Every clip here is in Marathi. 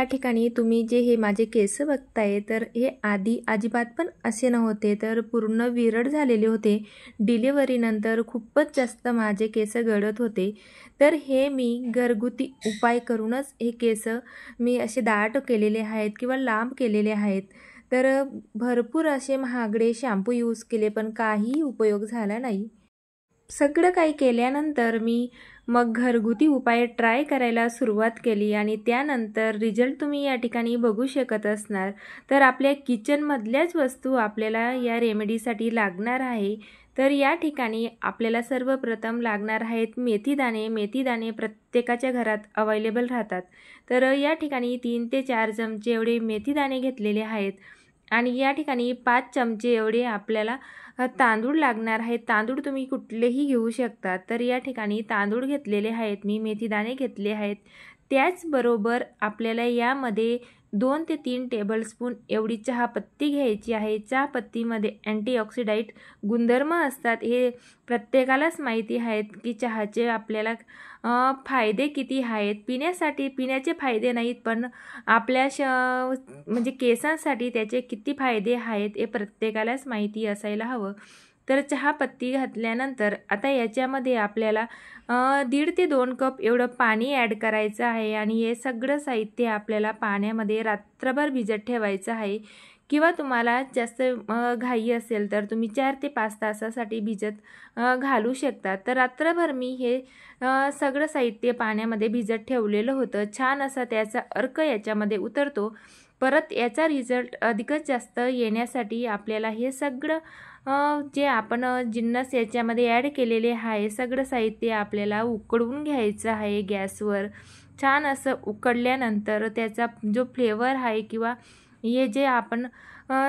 या ठिकाणी तुम्ही जे हे माझे केस बघताय तर हे आधी अजिबात पण असे नव्हते, तर पूर्ण विरळ झालेले होते। डिलिव्हरीनंतर खूपच जास्त माझे केस गळत होते। तर हे मी घरगुती उपाय करूनच हे केस मी असे दाट केलेले आहेत किंवा लांब केलेले आहेत। तर भरपूर असे महागडे शॅम्पू यूज केले पण काहीही उपयोग झाला नाही। सगळं काही केल्यानंतर मी मग घरगुती उपाय ट्राय करायला सुरुवात केली आणि त्यानंतर रिझल्ट तुम्ही या ठिकाणी बघू शकत असणार। तर आपल्या किचनमधल्याच वस्तू आपल्याला या रेमेडीसाठी लागणार आहे। तर या ठिकाणी आपल्याला सर्वप्रथम लागणार आहेत मेथीदाणे। मेथीदाणे प्रत्येकाच्या घरात अवेलेबल राहतात। तर या ठिकाणी 3 ते 4 चमचे एवढे मेथीदाणे घेतलेले आहेत आणि या ठिकाणी 5 चमचे एवढे आपल्याला तांदूळ लागणार आहेत। तांदूळ तुम्ही कुठलेही घेऊ शकता। तर या ठिकाणी तांदूळ घेतलेले आहेत मी, मेथीदाणे घेतले आहेत। त्याचबरोबर आपल्याला यामध्ये 2 ते 3 टेबलस्पून एवढी चहापत्ती घ्यायची आहे। चहापत्तीमध्ये अँटीऑक्सिडंट गुणधर्म असतात, हे प्रत्येकालाच माहिती आहेत की चहाचे आपल्याला फायदे किती आहेत। पिण्याचे फायदे नाहीत, पण आपल्या म्हणजे केसांसाठी त्याचे किती फायदे आहेत हे प्रत्येकालाच माहिती असायला हवं। तर चहापत्ती घातल्यानंतर आता याच्यामध्ये आपल्याला 1.5 ते 2 कप एवढं पाणी ॲड करायचं आहे आणि हे सगळं साहित्य आपल्याला पाण्यामध्ये रात्रभर भिजत ठेवायचं आहे। किंवा तुम्हाला जास्त घाई असेल तर तुम्ही 4 ते 5 तासासाठी भिजत घालू शकता। तर रात्रभर मी हे सगळं साहित्य पाण्यामध्ये भिजत ठेवलेलं होतं। छान असा त्याचा अर्क याच्यामध्ये उतरतो। परत याचा रिझल्ट अधिकच जास्त येण्यासाठी आपल्याला हे सगळं जे आपण जिन्नस याच्यामध्ये ॲड केलेले आहे सगळं साहित्य आपल्याला उकळून घ्यायचं आहे गॅसवर। छान असं उकळल्यानंतर त्याचा जो फ्लेवर आहे किंवा हे जे आपण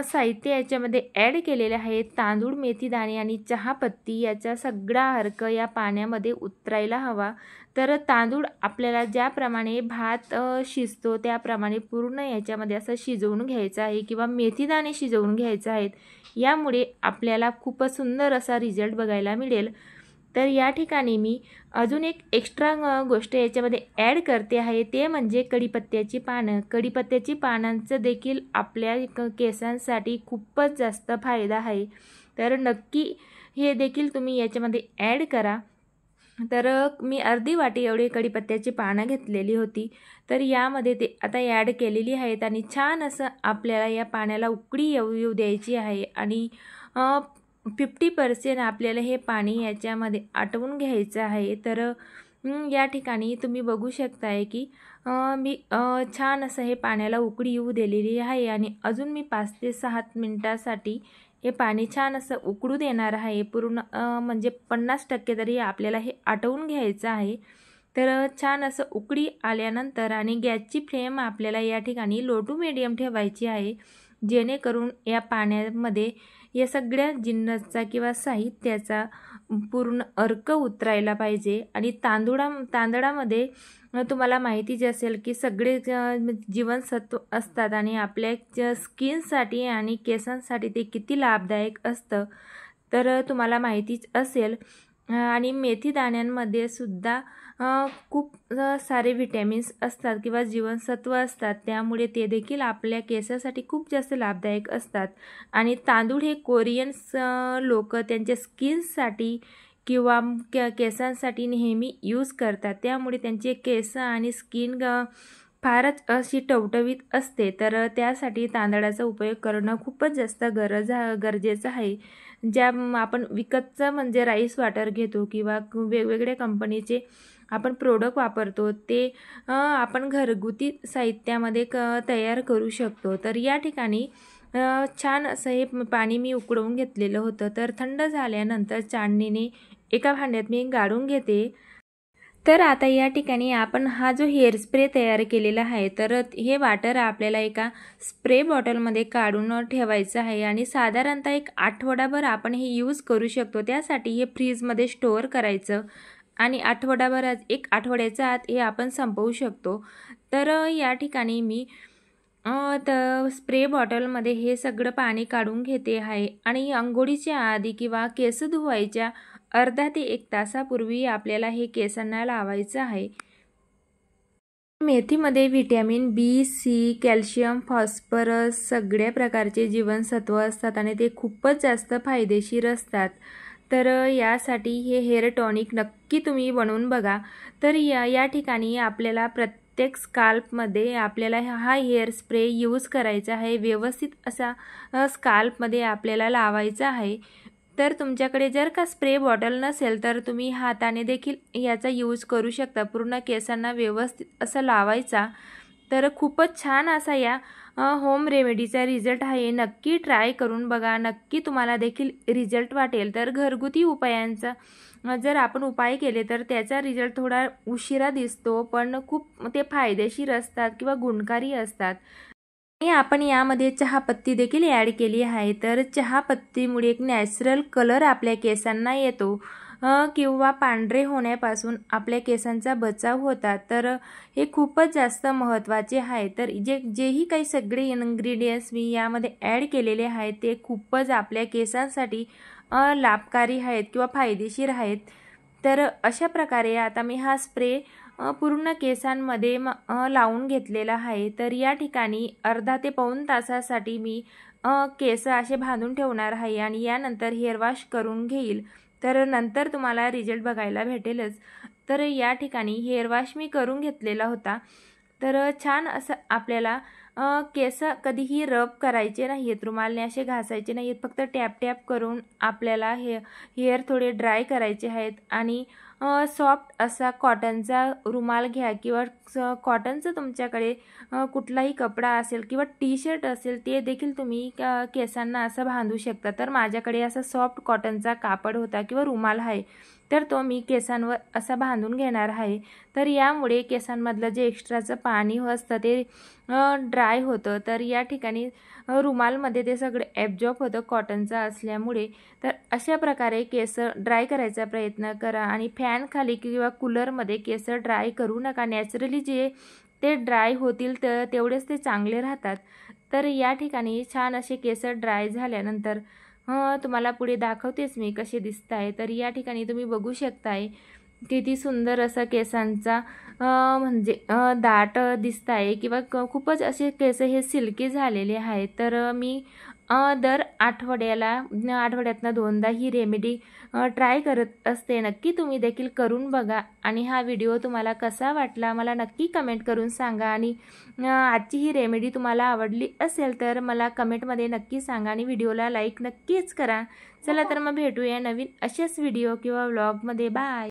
साहित्य याच्यामध्ये ॲड केलेले आहे तांदूळ, मेथीदाणे आणि चहापत्ती, याचा सगळा अर्क या पाण्यामध्ये उतरायला हवा। तर तांदूळ आपल्याला ज्याप्रमाणे भात शिजतो त्याप्रमाणे पूर्ण याच्यामध्ये असं शिजवून घ्यायचं आहे किंवा मेथीदाणे शिजवून घ्यायचं आहेत। यामुळे आपल्याला खूपच सुंदर असा रिझल्ट बघायला मिळेल। तर या ठिकाणी मी अजून एक एक्स्ट्रा गोष्ट याच्यामध्ये ॲड करते आहे, ते म्हणजे कढीपत्त्याची पानं। कढीपत्त्याची पानांचं देखील आपल्या केसांसाठी खूपच जास्त फायदा आहे। तर नक्की हे देखील तुम्ही याच्यामध्ये ॲड करा। तर मी अर्धी वाटी एवढी कढीपत्त्याची पानं घेतलेली होती। तर यामध्ये ते आता ॲड केलेली आहेत आणि छान असं आपल्याला या पाण्याला उकळी येऊ द्यायची आहे आणि 50% आपल्याला हे पाणी याच्यामध्ये आटवून घ्यायचं आहे। तर या ठिकाणी तुम्ही बघू शकताय की मी छान असं हे पाण्याला उकळी येऊ दिलेली आहे आणि अजून मी 5 ते 6 मिनिटासाठी हे पाणी छान असं उकळू देणार आहे। पूर्ण म्हणजे 50% तरी आपल्याला हे आटवून घ्यायचं आहे। तर छान असं उकळी आल्यानंतर आणि गॅसची फ्लेम आपल्याला या ठिकाणी लो टू मीडियम ठेवायची आहे, जेणेकरून या पाण्यामध्ये या सगळ्या जिन्नसचा किंवा साहित्याचा पूर्ण अर्क उतरायला पाहिजे। आणि तांदळामध्ये तुम्हाला माहितीच असेल की सगळे जीवनसत्व असतात आणि आपल्या स्किनसाठी आणि केसांसाठी ते किती लाभदायक असतं तर तुम्हाला माहितीच असेल। आणि मेथी दाण्यांमध्ये सुद्धा खूप सारे विटॅमिन्स असतात किंवा जीवनसत्व असतात, त्यामुळे ते देखील आपल्या केसासाठी खूप जास्त लाभदायक असतात। आणि तांदूळ हे कोरियन लोक त्यांच्या स्किनसाठी किंवा केसांसाठी नेहमी यूज करतात, त्यामुळे त्यांचे केस आणि स्किन फारच अशी टवटवीत असते। तर त्यासाठी तांदळाचा उपयोग करणं खूपच जास्त गरजेचं आहे। ज्या आपण विकतचं म्हणजे राईस वॉटर घेतो किंवा वेगवेगळ्या कंपनीचे आपण प्रोडक्ट वापरतो ते आपण घरगुती साहित्यामध्ये तयार करू शकतो। तर या ठिकाणी छान असं हे पाणी मी उकळवून घेतलेलं होतं। तर थंड झाल्यानंतर चाळणीने एका भांड्यात मी गाळून घेते। तर आता या ठिकाणी आपण हा जो हेअर स्प्रे तयार केलेला आहे तर हे वॉटर आपल्याला एका स्प्रे बॉटलमध्ये काढून ठेवायचं आहे आणि साधारणतः एक आठवडाभर आपण हे यूज करू शकतो। त्यासाठी हे फ्रीजमध्ये स्टोअर करायचं आणि एक आठवड्याच्या आत हे आपण संपवू शकतो। तर या ठिकाणी मी स्प्रे बॉटलमध्ये हे सगळं पाणी काढून घेते आहे आणि अंघोळीच्या आधी किंवा केस धुवायच्या अर्धा ते 1 तासापूर्वी आपल्याला हे केसांना लावायचं आहे। मेथीमध्ये व्हिटॅमिन बी, सी, कॅल्शियम, फॉस्फरस सगळ्या प्रकारचे जीवनसत्व असतात आणि ते खूपच जास्त फायदेशीर असतात। तर यासाठी हे हेअर टॉनिक नक्की तुम्ही बनवून बघा। तर या ठिकाणी आपल्याला प्रत्येक स्काल्पमध्ये आपल्याला हा हेअर स्प्रे यूज करायचा आहे। व्यवस्थित असा स्काल्पमध्ये आपल्याला लावायचा आहे। तर तुमच्याकडे जर का स्प्रे बॉटल नसेल तर तुम्ही हाताने देखील याचा यूज करू शकता। पूर्ण केसांना व्यवस्थित असं लावायचा। तर खूपच छान असा या होम रेमेडीचा रिझल्ट आहे। नक्की ट्राय करून बघा, नक्की तुम्हाला देखील रिझल्ट वाटेल। तर घरगुती उपायांचा जर आपण उपाय केले तर त्याचा रिझल्ट थोडा उशिरा दिसतो, पण खूप ते फायदेशीर असतात किंवा गुणकारी असतात। आणि आपण यामध्ये चहापत्ती देखील ॲड केली आहे। तर चहापत्तीमुळे एक नॅचरल कलर आपल्या केसांना येतो किंवा पांढरे होण्यापासून आपल्या केसांचा बचाव होतात। तर हे खूपच जास्त महत्त्वाचे आहे। तर जेही काही सगळे इन्ग्रेडियंट्स मी यामध्ये ॲड केलेले आहेत ते खूपच आपल्या केसांसाठी लाभकारी आहेत किंवा फायदेशीर आहेत। तर अशा प्रकारे आता मी हा स्प्रे पूर्ण केसांमध्ये लावून घेतलेला आहे। तर या ठिकाणी अर्धा ते पाऊण तासासाठी मी केस असे बांधून ठेवणार आहे आणि यानंतर हेअर वॉश करून घेईल। तर नंतर तुम्हाला रिझल्ट बघायला भेटेलच। तर या ठिकाणी हेअर वॉश मी करून घेतलेला होता। तर छान असं आपल्याला केस कधीही रब करायचे नाहीत, रुमालने असे घासायचे नाहीत, फक्त टॅप टॅप करून आपल्याला हेअर थोडे ड्राय करायचे आहेत। आणि सॉफ्ट असा कॉटनचा रुमाल घ्या किंवा कॉटनचं तुमच्याकडे कुठलाही कपडा असेल किंवा टी शर्ट असेल ते देखील तुम्ही केसांना असं बांधू शकता। तर माझ्याकडे असा सॉफ्ट कॉटनचा कापड होता किंवा रुमाल आहे, तर तो मी केसांवर असा बांधून घेणार आहे। तर यामुळे केसांमधलं जे एक्स्ट्राचं पाणी असतं ते ड्राय होतं। तर या ठिकाणी रुमालमध्ये ते सगळं ॲब्झॉर्ब होतं कॉटनचा असल्यामुळे। तर अशा प्रकारे केस ड्राय करायचा प्रयत्न करा आणि फॅन खाली किंवा कूलरमध्ये केस ड्राय करू नका। नॅचरली जे ते ड्राय होतील तर तेवढेच ते चांगले राहतात। तर या ठिकाणी छान असे केस ड्राय झाल्यानंतर तुम्हाला पुढे दाखवतेच मी कसे दिसत आहे। तर या ठिकाणी तुम्ही बघू शकताय किती सुंदर असा केसांचा म्हणजे दाट दिसत आहे किंवा खूपच असे केस हे सिल्की झालेले आहेत। तर मी दर आठवड्यातनं 2दा ही रेमेडी ट्राय करत असते। नक्की तुम्ही देखील करून बघा आणि हा व्हिडिओ तुम्हाला कसा वाटला मला नक्की कमेंट करून सांगा। आणि आजची ही रेमेडी तुम्हाला आवडली असेल तर मला कमेंटमध्ये नक्की सांगा आणि व्हिडिओला लाईक नक्कीच करा। चला तर मग भेटूया नवीन अशाच व्हिडिओ किंवा व्लॉगमध्ये। बाय।